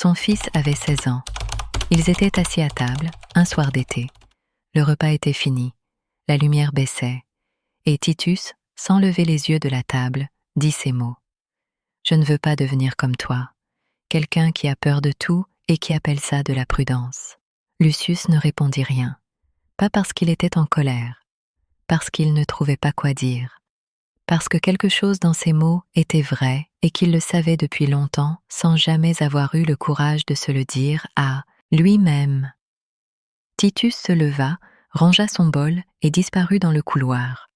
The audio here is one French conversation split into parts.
Son fils avait 16 ans. Ils étaient assis à table, un soir d'été. Le repas était fini, la lumière baissait, et Titus, sans lever les yeux de la table, dit ces mots. « Je ne veux pas devenir comme toi, quelqu'un qui a peur de tout et qui appelle ça de la prudence. » Lucius ne répondit rien, pas parce qu'il était en colère, parce qu'il ne trouvait pas quoi dire, parce que quelque chose dans ces mots était vrai et qu'il le savait depuis longtemps sans jamais avoir eu le courage de se le dire à lui-même. Titus se leva, rangea son bol et disparut dans le couloir.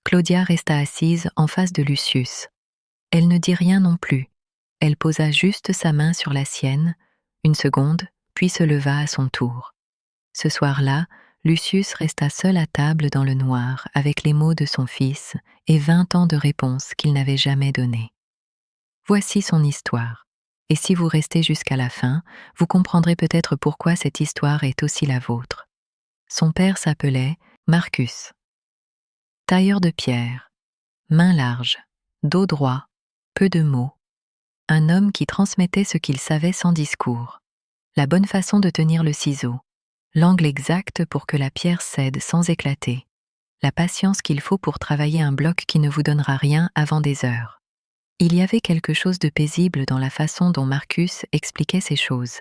Claudia resta assise en face de Lucius. Elle ne dit rien non plus. Elle posa juste sa main sur la sienne, une seconde, puis se leva à son tour. Ce soir-là, Lucius resta seul à table dans le noir avec les mots de son fils et 20 ans de réponses qu'il n'avait jamais données. Voici son histoire. Et si vous restez jusqu'à la fin, vous comprendrez peut-être pourquoi cette histoire est aussi la vôtre. Son père s'appelait Marcus. Tailleur de pierre, main large, dos droit, peu de mots. Un homme qui transmettait ce qu'il savait sans discours. La bonne façon de tenir le ciseau. L'angle exact pour que la pierre cède sans éclater. La patience qu'il faut pour travailler un bloc qui ne vous donnera rien avant des heures. Il y avait quelque chose de paisible dans la façon dont Marcus expliquait ces choses.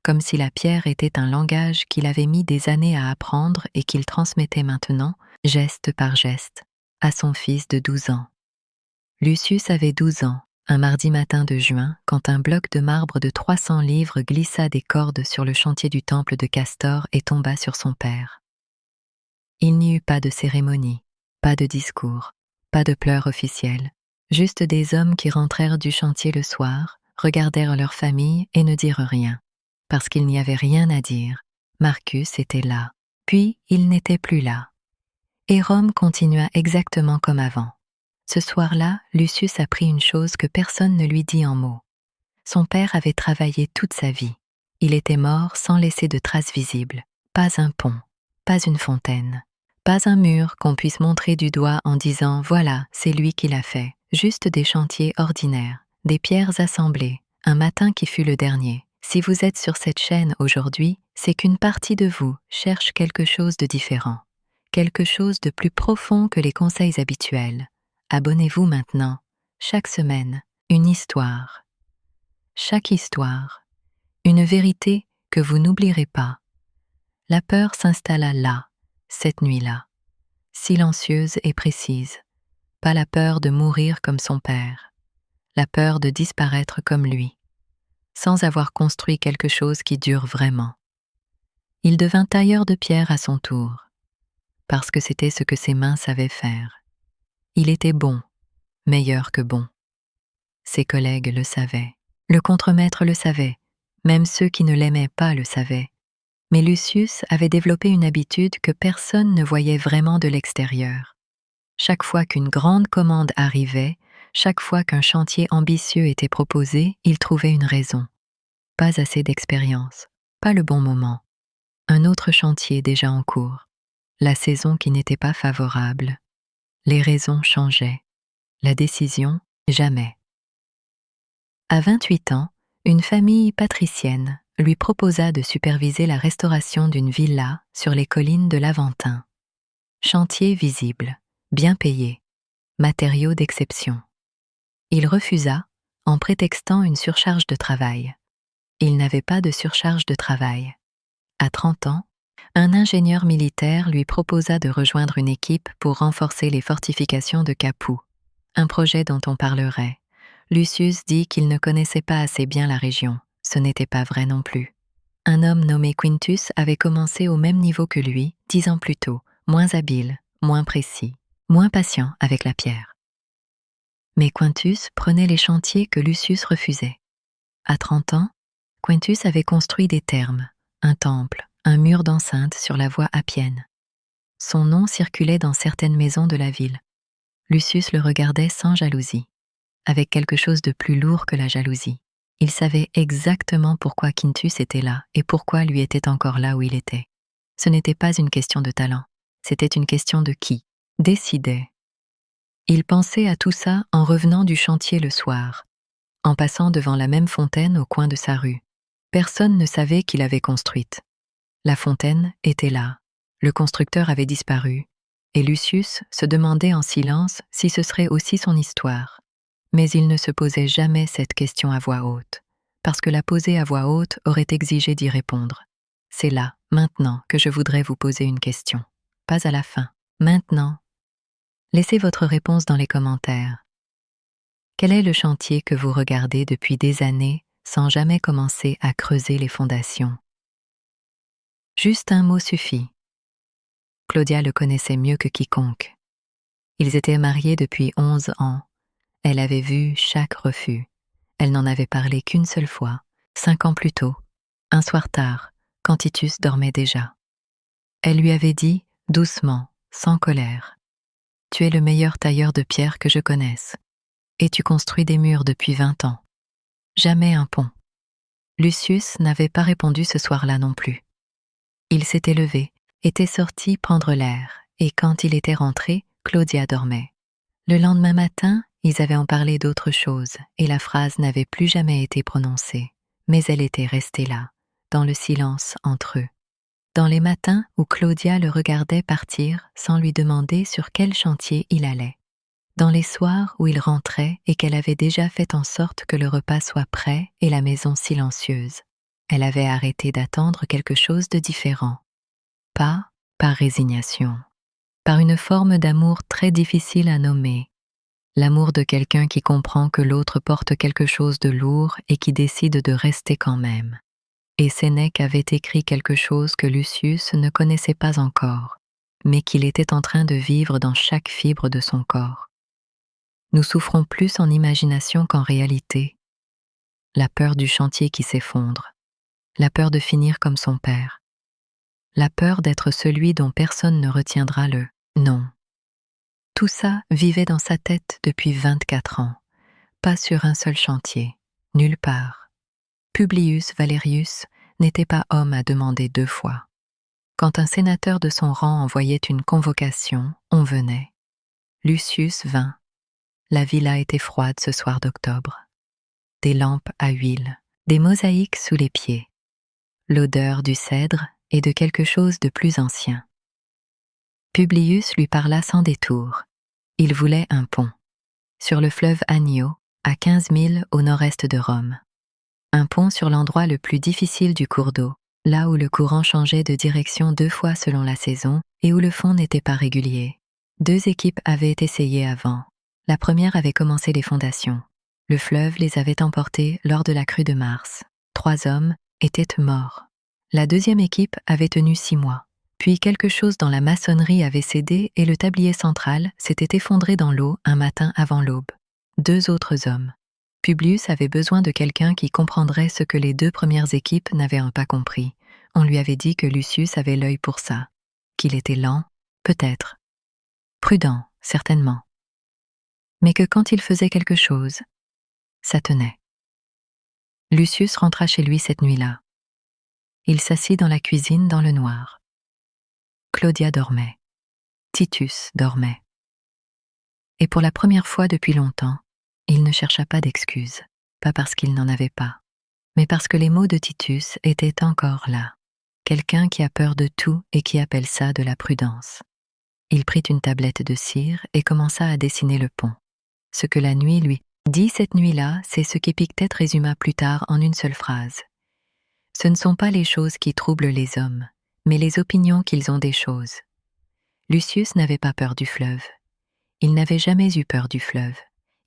Comme si la pierre était un langage qu'il avait mis des années à apprendre et qu'il transmettait maintenant, geste par geste, à son fils de 12 ans. Lucius avait 12 ans, un mardi matin de juin, quand un bloc de marbre de 300 livres glissa des cordes sur le chantier du temple de Castor et tomba sur son père. Il n'y eut pas de cérémonie, pas de discours, pas de pleurs officiels, juste des hommes qui rentrèrent du chantier le soir, regardèrent leur famille et ne dirent rien. Parce qu'il n'y avait rien à dire, Marcus était là, puis il n'était plus là. Et Rome continua exactement comme avant. Ce soir-là, Lucius apprit une chose que personne ne lui dit en mots. Son père avait travaillé toute sa vie. Il était mort sans laisser de traces visibles. Pas un pont, pas une fontaine, pas un mur qu'on puisse montrer du doigt en disant « voilà, c'est lui qui l'a fait ». Juste des chantiers ordinaires, des pierres assemblées, un matin qui fut le dernier. Si vous êtes sur cette chaîne aujourd'hui, c'est qu'une partie de vous cherche quelque chose de différent, quelque chose de plus profond que les conseils habituels. Abonnez-vous maintenant. Chaque semaine, une histoire. Chaque histoire, une vérité que vous n'oublierez pas. La peur s'installa là, cette nuit-là, silencieuse et précise. Pas la peur de mourir comme son père, la peur de disparaître comme lui, sans avoir construit quelque chose qui dure vraiment. Il devint tailleur de pierre à son tour, parce que c'était ce que ses mains savaient faire. Il était bon, meilleur que bon. Ses collègues le savaient, le contremaître le savait, même ceux qui ne l'aimaient pas le savaient. Mais Lucius avait développé une habitude que personne ne voyait vraiment de l'extérieur. Chaque fois qu'une grande commande arrivait, chaque fois qu'un chantier ambitieux était proposé, il trouvait une raison. Pas assez d'expérience, pas le bon moment. Un autre chantier déjà en cours. La saison qui n'était pas favorable. Les raisons changeaient. La décision, jamais. À 28 ans, une famille patricienne lui proposa de superviser la restauration d'une villa sur les collines de l'Aventin. Chantier visible, bien payé, matériaux d'exception. Il refusa en prétextant une surcharge de travail. Il n'avait pas de surcharge de travail. À 30 ans, un ingénieur militaire lui proposa de rejoindre une équipe pour renforcer les fortifications de Capoue, un projet dont on parlerait. Lucius dit qu'il ne connaissait pas assez bien la région. Ce n'était pas vrai non plus. Un homme nommé Quintus avait commencé au même niveau que lui, 10 ans plus tôt, moins habile, moins précis, moins patient avec la pierre. Mais Quintus prenait les chantiers que Lucius refusait. À 30 ans, Quintus avait construit des thermes, un temple, un mur d'enceinte sur la voie appienne. Son nom circulait dans certaines maisons de la ville. Lucius le regardait sans jalousie, avec quelque chose de plus lourd que la jalousie. Il savait exactement pourquoi Quintus était là et pourquoi lui était encore là où il était. Ce n'était pas une question de talent, c'était une question de qui décidait. Il pensait à tout ça en revenant du chantier le soir, en passant devant la même fontaine au coin de sa rue. Personne ne savait qui l'avait construite. La fontaine était là, le constructeur avait disparu, et Lucius se demandait en silence si ce serait aussi son histoire. Mais il ne se posait jamais cette question à voix haute, parce que la poser à voix haute aurait exigé d'y répondre. C'est là, maintenant, que je voudrais vous poser une question. Pas à la fin, maintenant. Laissez votre réponse dans les commentaires. Quel est le chantier que vous regardez depuis des années sans jamais commencer à creuser les fondations? Juste un mot suffit. Claudia le connaissait mieux que quiconque. Ils étaient mariés depuis 11 ans. Elle avait vu chaque refus. Elle n'en avait parlé qu'une seule fois, 5 ans plus tôt, un soir tard, quand Titus dormait déjà. Elle lui avait dit, doucement, sans colère, « Tu es le meilleur tailleur de pierre que je connaisse, et tu construis des murs depuis 20 ans. Jamais un pont. » Lucius n'avait pas répondu ce soir-là non plus. Il s'était levé, était sorti prendre l'air, et quand il était rentré, Claudia dormait. Le lendemain matin, ils avaient en parlé d'autre chose, et la phrase n'avait plus jamais été prononcée, mais elle était restée là, dans le silence entre eux. Dans les matins où Claudia le regardait partir sans lui demander sur quel chantier il allait. Dans les soirs où il rentrait et qu'elle avait déjà fait en sorte que le repas soit prêt et la maison silencieuse. Elle avait arrêté d'attendre quelque chose de différent. Pas par résignation, par une forme d'amour très difficile à nommer. L'amour de quelqu'un qui comprend que l'autre porte quelque chose de lourd et qui décide de rester quand même. Et Sénèque avait écrit quelque chose que Lucius ne connaissait pas encore, mais qu'il était en train de vivre dans chaque fibre de son corps. Nous souffrons plus en imagination qu'en réalité. La peur du chantier qui s'effondre, la peur de finir comme son père, la peur d'être celui dont personne ne retiendra le « non ». Tout ça vivait dans sa tête depuis 24 ans, pas sur un seul chantier, nulle part. Publius Valerius n'était pas homme à demander 2 fois. Quand un sénateur de son rang envoyait une convocation, on venait. Lucius vint. La villa était froide ce soir d'octobre. Des lampes à huile, des mosaïques sous les pieds. L'odeur du cèdre et de quelque chose de plus ancien. Publius lui parla sans détour. Il voulait un pont. Sur le fleuve Anio, à 15 000 au nord-est de Rome. Un pont sur l'endroit le plus difficile du cours d'eau, là où le courant changeait de direction 2 fois selon la saison et où le fond n'était pas régulier. 2 équipes avaient essayé avant. La première avait commencé les fondations. Le fleuve les avait emportés lors de la crue de mars. 3 hommes étaient morts. La deuxième équipe avait tenu 6 mois. Puis quelque chose dans la maçonnerie avait cédé et le tablier central s'était effondré dans l'eau un matin avant l'aube. 2 autres hommes. Publius avait besoin de quelqu'un qui comprendrait ce que les 2 premières équipes n'avaient pas compris. On lui avait dit que Lucius avait l'œil pour ça. Qu'il était lent, peut-être. Prudent, certainement. Mais que quand il faisait quelque chose, ça tenait. Lucius rentra chez lui cette nuit-là. Il s'assit dans la cuisine dans le noir. Claudia dormait. Titus dormait. Et pour la première fois depuis longtemps, il ne chercha pas d'excuses, pas parce qu'il n'en avait pas, mais parce que les mots de Titus étaient encore là. Quelqu'un qui a peur de tout et qui appelle ça de la prudence. Il prit une tablette de cire et commença à dessiner le pont. Ce que la nuit lui dit cette nuit-là, c'est ce qu'Épictète résuma plus tard en une seule phrase. Ce ne sont pas les choses qui troublent les hommes, mais les opinions qu'ils ont des choses. Lucius n'avait pas peur du fleuve. Il n'avait jamais eu peur du fleuve.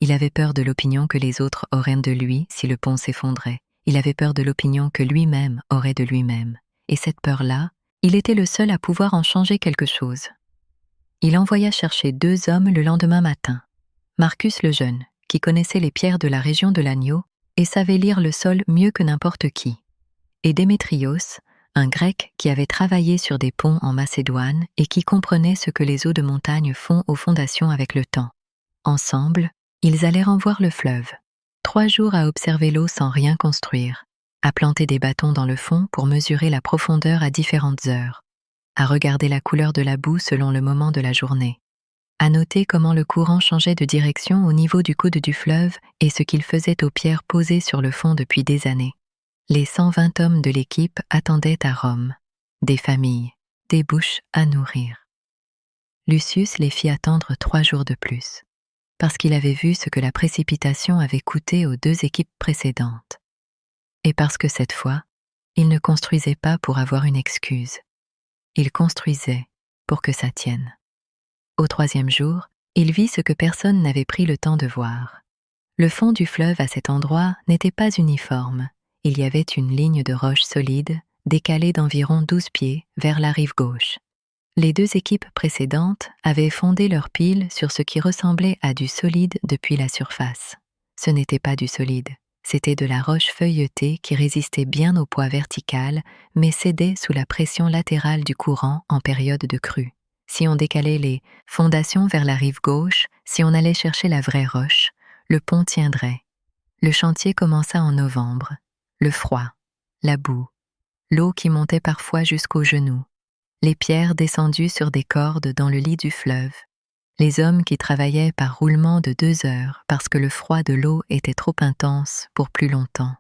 Il avait peur de l'opinion que les autres auraient de lui si le pont s'effondrait. Il avait peur de l'opinion que lui-même aurait de lui-même. Et cette peur-là, il était le seul à pouvoir en changer quelque chose. Il envoya chercher 2 hommes le lendemain matin. Marcus le jeune, qui connaissait les pierres de la région de l'Agneau et savait lire le sol mieux que n'importe qui. Et Démétrios, un Grec qui avait travaillé sur des ponts en Macédoine et qui comprenait ce que les eaux de montagne font aux fondations avec le temps. Ensemble, ils allèrent en voir le fleuve. 3 jours à observer l'eau sans rien construire, à planter des bâtons dans le fond pour mesurer la profondeur à différentes heures, à regarder la couleur de la boue selon le moment de la journée, à noter comment le courant changeait de direction au niveau du coude du fleuve et ce qu'il faisait aux pierres posées sur le fond depuis des années. Les 120 hommes de l'équipe attendaient à Rome, des familles, des bouches à nourrir. Lucius les fit attendre 3 jours de plus, parce qu'il avait vu ce que la précipitation avait coûté aux 2 équipes précédentes. Et parce que cette fois, il ne construisait pas pour avoir une excuse. Il construisait pour que ça tienne. Au 3e jour, il vit ce que personne n'avait pris le temps de voir. Le fond du fleuve à cet endroit n'était pas uniforme. Il y avait une ligne de roches solides, décalée d'environ 12 pieds vers la rive gauche. Les 2 équipes précédentes avaient fondé leur pile sur ce qui ressemblait à du solide depuis la surface. Ce n'était pas du solide, c'était de la roche feuilletée qui résistait bien au poids vertical, mais cédait sous la pression latérale du courant en période de crue. Si on décalait les fondations vers la rive gauche, si on allait chercher la vraie roche, le pont tiendrait. Le chantier commença en novembre. Le froid, la boue, l'eau qui montait parfois jusqu'aux genoux, les pierres descendues sur des cordes dans le lit du fleuve, les hommes qui travaillaient par roulement de 2 heures parce que le froid de l'eau était trop intense pour plus longtemps.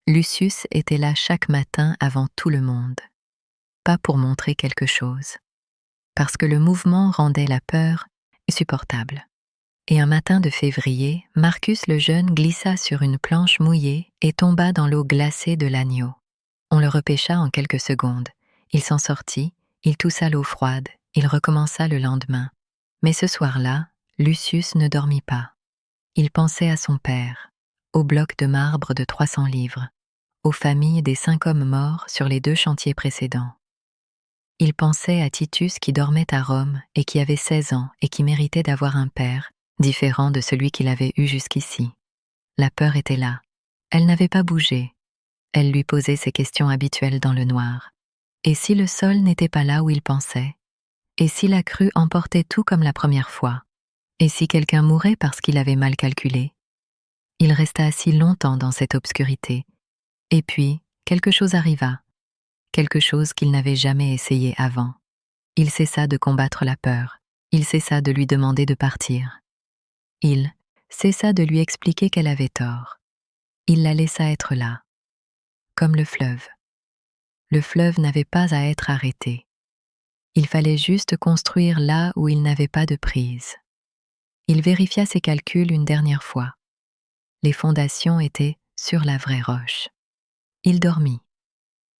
Lucius était là chaque matin avant tout le monde, pas pour montrer quelque chose, parce que le mouvement rendait la peur supportable. Et un matin de février, Marcus le jeune glissa sur une planche mouillée et tomba dans l'eau glacée de l'agneau. On le repêcha en quelques secondes. Il s'en sortit, il toussa l'eau froide, il recommença le lendemain. Mais ce soir-là, Lucius ne dormit pas. Il pensait à son père, au bloc de marbre de 300 livres, aux familles des 5 hommes morts sur les 2 chantiers précédents. Il pensait à Titus qui dormait à Rome et qui avait 16 ans et qui méritait d'avoir un père, différent de celui qu'il avait eu jusqu'ici. La peur était là. Elle n'avait pas bougé. Elle lui posait ses questions habituelles dans le noir. Et si le sol n'était pas là où il pensait? Et si la crue emportait tout comme la première fois? Et si quelqu'un mourait parce qu'il avait mal calculé? Il resta assis longtemps dans cette obscurité. Et puis, quelque chose arriva. Quelque chose qu'il n'avait jamais essayé avant. Il cessa de combattre la peur. Il cessa de lui demander de partir. Il cessa de lui expliquer qu'elle avait tort. Il la laissa être là, comme le fleuve. Le fleuve n'avait pas à être arrêté. Il fallait juste construire là où il n'avait pas de prise. Il vérifia ses calculs une dernière fois. Les fondations étaient sur la vraie roche. Il dormit.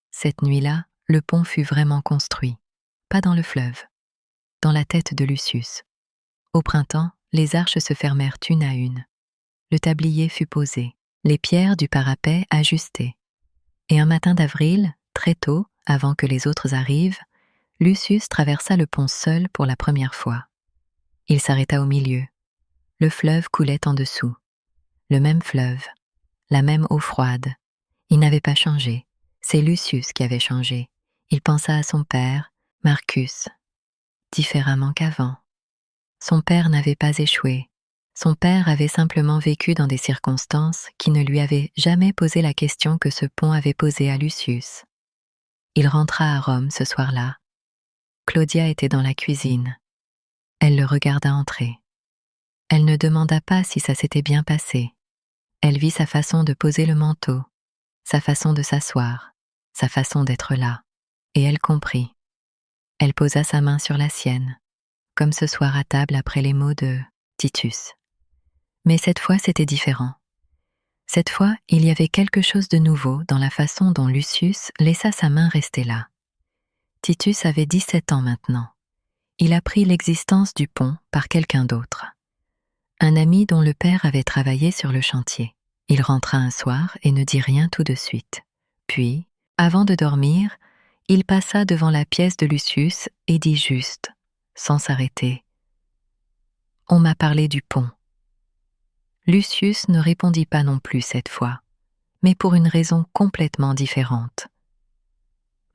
Cette nuit-là, le pont fut vraiment construit. Pas dans le fleuve, dans la tête de Lucius. Au printemps, les arches se fermèrent une à une. Le tablier fut posé, les pierres du parapet ajustées. Et un matin d'avril, très tôt, avant que les autres arrivent, Lucius traversa le pont seul pour la première fois. Il s'arrêta au milieu. Le fleuve coulait en dessous. Le même fleuve, la même eau froide. Il n'avait pas changé. C'est Lucius qui avait changé. Il pensa à son père, Marcus, différemment qu'avant. Son père n'avait pas échoué. Son père avait simplement vécu dans des circonstances qui ne lui avaient jamais posé la question que ce pont avait posée à Lucius. Il rentra à Rome ce soir-là. Claudia était dans la cuisine. Elle le regarda entrer. Elle ne demanda pas si ça s'était bien passé. Elle vit sa façon de poser le manteau, sa façon de s'asseoir, sa façon d'être là, et elle comprit. Elle posa sa main sur la sienne, comme ce soir à table après les mots de Titus. Mais cette fois, c'était différent. Cette fois, il y avait quelque chose de nouveau dans la façon dont Lucius laissa sa main rester là. Titus avait 17 ans maintenant. Il apprit l'existence du pont par quelqu'un d'autre. Un ami dont le père avait travaillé sur le chantier. Il rentra un soir et ne dit rien tout de suite. Puis, avant de dormir, il passa devant la pièce de Lucius et dit juste, sans s'arrêter, « On m'a parlé du pont. » Lucius ne répondit pas non plus cette fois, mais pour une raison complètement différente.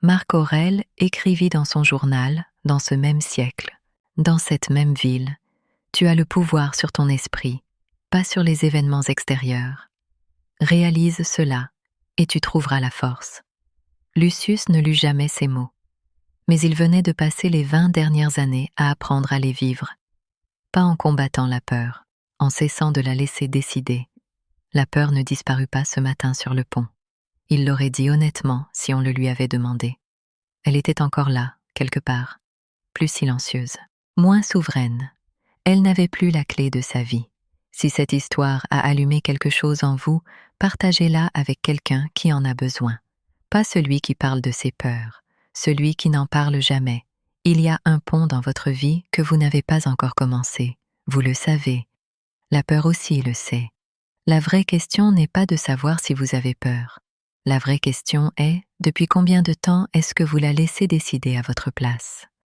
Marc Aurèle écrivit dans son journal, dans ce même siècle, dans cette même ville, « Tu as le pouvoir sur ton esprit, pas sur les événements extérieurs. Réalise cela, et tu trouveras la force. » Lucius ne lut jamais ces mots, mais il venait de passer les 20 dernières années à apprendre à les vivre, pas en combattant la peur, en cessant de la laisser décider. La peur ne disparut pas ce matin sur le pont. Il l'aurait dit honnêtement si on le lui avait demandé. Elle était encore là, quelque part, plus silencieuse, moins souveraine. Elle n'avait plus la clé de sa vie. Si cette histoire a allumé quelque chose en vous, partagez-la avec quelqu'un qui en a besoin. Pas celui qui parle de ses peurs, celui qui n'en parle jamais. Il y a un pont dans votre vie que vous n'avez pas encore commencé. Vous le savez. La peur aussi le sait. La vraie question n'est pas de savoir si vous avez peur. La vraie question est, depuis combien de temps est-ce que vous la laissez décider à votre place ?